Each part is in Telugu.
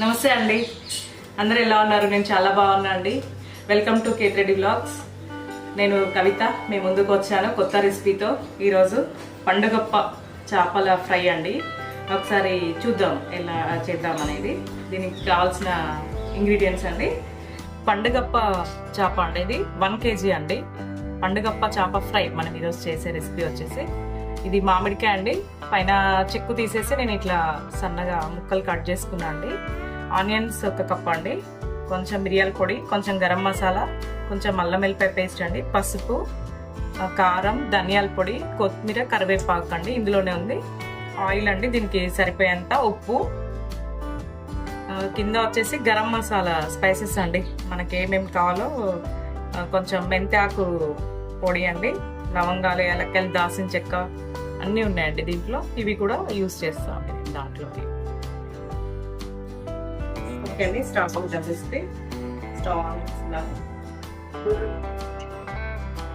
నమస్తే అండి, అందరూ ఎలా ఉన్నారు? నేను చాలా బాగున్నా అండి. Welcome to Kethireddy vlogs. నేను కవిత. మేము ముందుకు వచ్చాను కొత్త రెసిపీతో. ఈరోజు పండుగప్ప చేపల ఫ్రై అండి. ఒకసారి చూద్దాం ఎలా చేద్దాం అనేది. దీనికి కావాల్సిన ఇంగ్రీడియంట్స్ అండి. పండుగప్ప చేప అండి, ఇది 1 kg అండి. పండుగప్ప చేప ఫ్రై మనం ఈరోజు చేసే రెసిపీ వచ్చేసి ఇది మామిడికాయ అండి. పైన చెక్కు తీసేసి నేను ఇట్లా సన్నగా ముక్కలు కట్ చేసుకున్నా అండి. ఆనియన్స్ 1 కప్ అండి, కొంచెం మిరియాల పొడి, కొంచెం గరం మసాలా, కొంచెం అల్లం వెల్లిపాయ పేస్ట్ అండి, పసుపు, కారం, ధనియాల పొడి, కొత్తిమీర, కరివేపాకు అండి ఇందులోనే ఉంది. ఆయిల్ అండి, దీనికి సరిపోయేంత ఉప్పు, కింద వచ్చేసి గరం మసాలా స్పైసెస్ అండి, మనకి ఏమేమి కావాలో. కొంచెం మెంతాకు పొడి అండి, లవంగాలు, యాలక్కలు, దాల్చిన చెక్క అన్నీ ఉన్నాయండి దీంట్లో. ఇవి కూడా యూస్ చేస్తామండి దాంట్లోకి. ఓకే అండి, స్టవ్ ఆన్ చేసేస్తే స్టవ్ ఆన్ చేస్తున్నాను.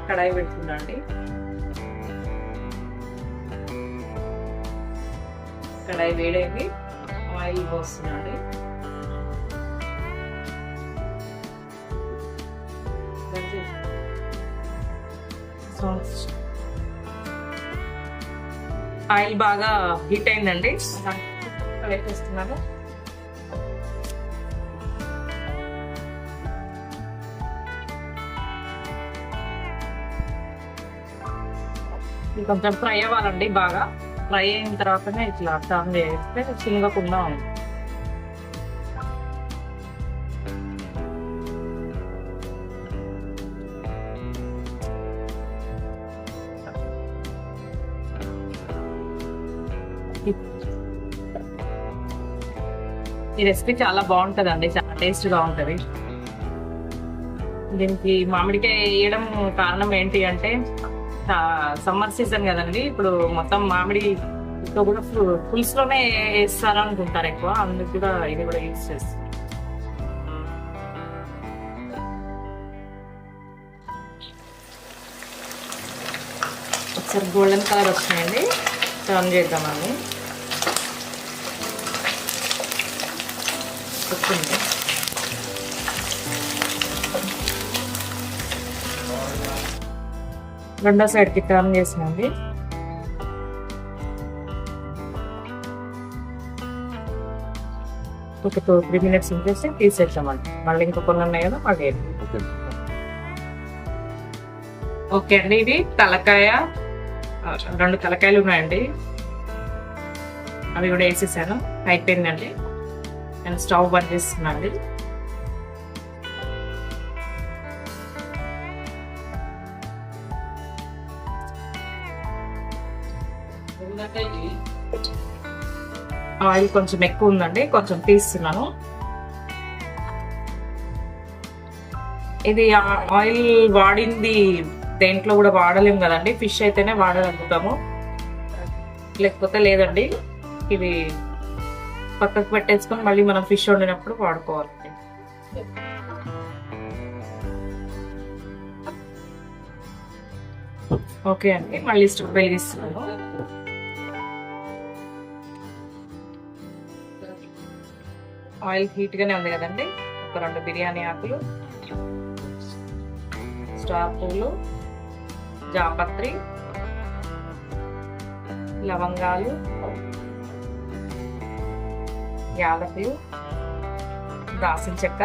కడాయి పెట్టుకున్నా అండి. కడాయి వేడైంది, ఆయిల్ పోస్తున్నా అండి. ఆయిల్ బాగా హీట్ అయిందండి, వేసేస్తున్నాను. కొంచెం ఫ్రై అవ్వాలండి. బాగా ఫ్రై అయిన తర్వాతనే ఇట్లా టర్న్ చేస్తే చిన్నకుండా ఉంది. ఈ రెసిపీ చాలా బాగుంటుందండి, చాలా టేస్ట్గా ఉంటుంది. దీనికి మామిడికాయ వేయడం కారణం ఏంటి అంటే సమ్మర్ సీజన్ కదండి. ఇప్పుడు మొత్తం మామిడి కూడా పులుసులోనే వేస్తారనుకుంటారు ఎక్కువ, అందుకు కూడా ఇది కూడా యూజ్ చేస్తాం. ఒకసారి గోల్డెన్ కలర్ వచ్చినాయండి, టర్న్ చేద్దామని. వచ్చింది రెండో సైడ్కి టర్న్ చేసినండి. ఒక 2-3 minutes ఉంచేసి తీసేద్దామండి. మళ్ళీ ఇంకా కొన్ని ఉన్నాయి కదా మళ్ళీ. ఓకే అండి, ఇది తలకాయ, 2 తలకాయలు ఉన్నాయండి, అవి కూడా వేసేసాను. అయిపోయిందండి. నేను స్టవ్ బంద్ చేస్తున్నాను. ఆయిల్ కొంచెం ఎక్కువ ఉందండి, కొంచెం తీస్తున్నాను. ఇది ఆయిల్ వాడింది దేంట్లో కూడా వాడలేము కదండి, ఫిష్ అయితేనే వాడగలుగుతాము, లేకపోతే లేదండి. ఇవి పక్కకు పెట్టేసుకొని మళ్ళీ మనం ఫిష్ వండినప్పుడు వాడుకోవాలండి. ఓకే అండి, మళ్ళీ స్టవ్ వెలిగిస్తున్నాను. ఆయిల్ హీట్ గానే ఉంది కదండి. ఒక 2 బిర్యానీ ఆకులు, స్టార్ పూలు, జాపత్రి, లవంగాలు, యాలకులు, దాల్చిన చెక్క,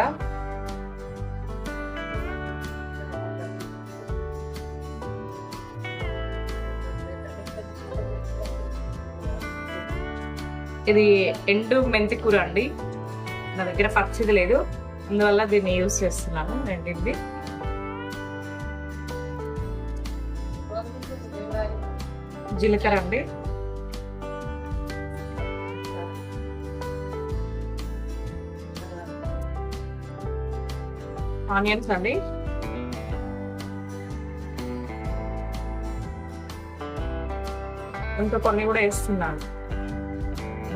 ఇది ఎండు మెంతి కూర అండి. నా దగ్గర పచ్చిది లేదు, అందువల్ల దీన్ని యూజ్ చేస్తున్నాను. ఎండింది జీలకర్ర అండి, ఆనియన్స్ అండి, ఇంకా కొన్ని కూడా వేస్తున్నాను.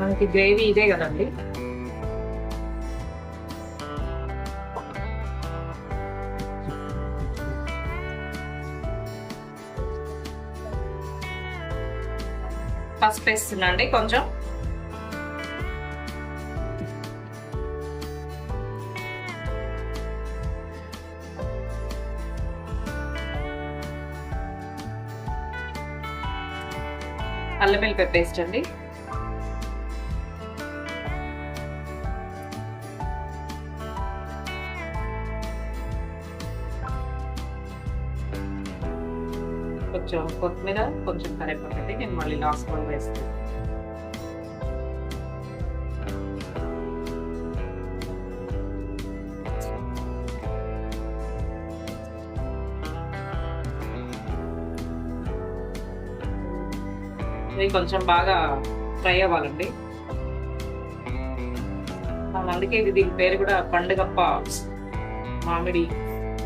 మనకి గ్రేవీ ఇదే కదండి. పసుపు వేస్తున్నా అండి కొంచెం. అల్లం వెల్లిపాయ పేస్ట్ అండి, కొంచెం కొత్తిమీర, కొంచెం కరివేపాకు అండి. నేను మళ్ళీ లాస్ట్ కూడా వేస్తాను. ఇది కొంచెం బాగా ఫ్రై అవ్వాలండి. అందుకే ఇది దీని పేరు కూడా పండుగప్ప మామిడి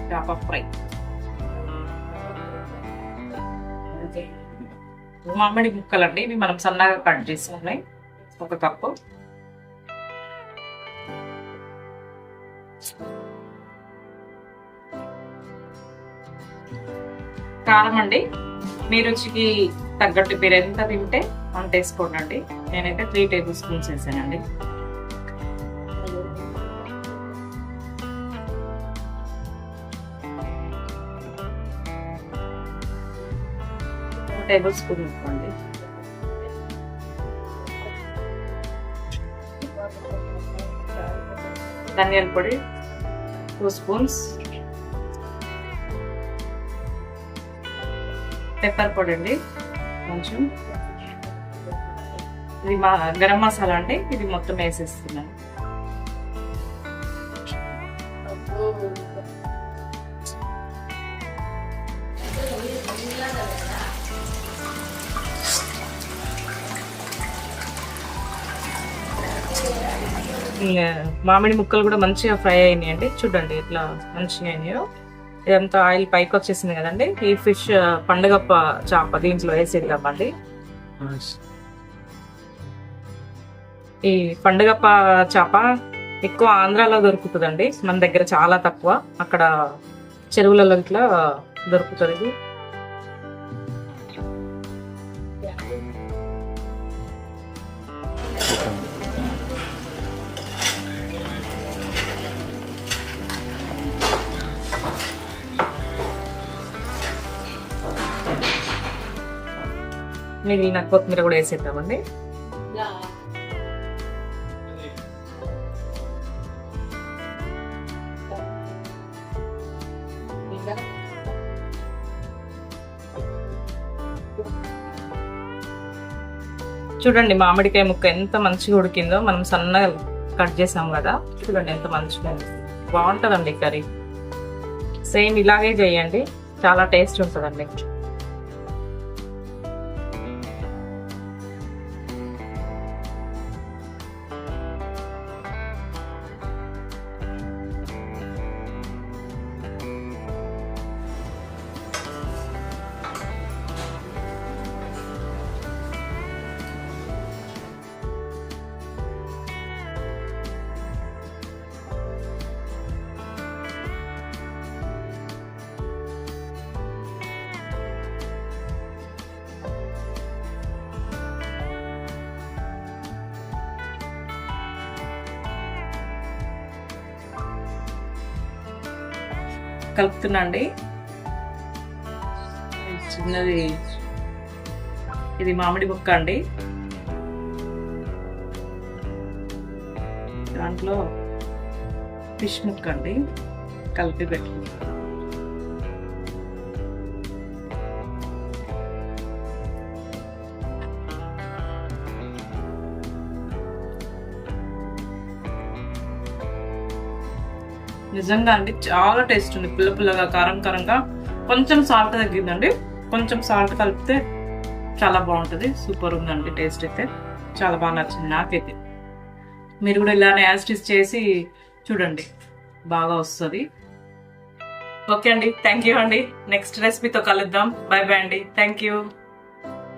చేప ఫ్రై. మామిడి ముక్కలండి, ఇవి మనం సన్నగా కట్ చేసుకున్నాయి, 1 కప్పు. కారం అండి, మీ రుచికి తగ్గట్టు మీరు ఎంత తింటే అంత వేసుకోండి. నేనైతే 3 టేబుల్ స్పూన్స్ వేసానండి. టేబుల్ స్పూన్ వేసుకోండి. ధనియాల పొడి 2 స్పూన్స్, పెప్పర్ పొడి అండి కొంచెం, ఇది మా గరం మసాలా అండి, ఇది మొత్తం వేసేస్తున్నాను. మామిడి ముక్కలు కూడా మంచిగా ఫ్రై అయినాయి అండి, చూడండి ఇట్లా మంచిగా అయినాయో. ఇదంతా ఆయిల్ పైకి వచ్చేసింది కదండి. ఈ ఫిష్ పండుగప్ప చేప దీంట్లో వేసేద్దామండి. ఈ పండుగప్ప చేప ఎక్కువ ఆంధ్రాలో దొరుకుతుందండి, మన దగ్గర చాలా తక్కువ. అక్కడ చెరువులలో ఇట్లా దొరుకుతుంది. మిగిలిన కొత్తిమీర కూడా వేసేద్దామండి. చూడండి మామిడికాయ ముక్క ఎంత మంచిగా ఉడికిందో. మనం సన్నగా కట్ చేసాం కదా, చూడండి ఎంత మంచిగా బాగుంటుందండి కర్రీ. సేమ్ ఇలాగే చేయండి, చాలా టేస్ట్ ఉంటుందండి. కలుపుతున్నా అండి. చిన్నది ఇది మామిడి ముక్క అండి, దాంట్లో ఫిష్ ముక్క అండి కలిపి పెట్టుకుంటాం. నిజంగా అండి చాలా టేస్ట్ ఉంది, పుల్ల పుల్లగా కారం కారంగా. కొంచెం సాల్ట్ తగ్గిందండి, కొంచెం సాల్ట్ కలిపితే చాలా బాగుంటుంది. సూపర్ ఉందండి, టేస్ట్ అయితే చాలా బాగా నచ్చింది నాకైతే. మీరు కూడా ఇలానే యాస్టిస్ చేసి చూడండి, బాగా వస్తుంది. ఓకే అండి, థ్యాంక్ యూ అండి. నెక్స్ట్ రెసిపీతో కలుద్దాం. బై బై అండి, థ్యాంక్ యూ.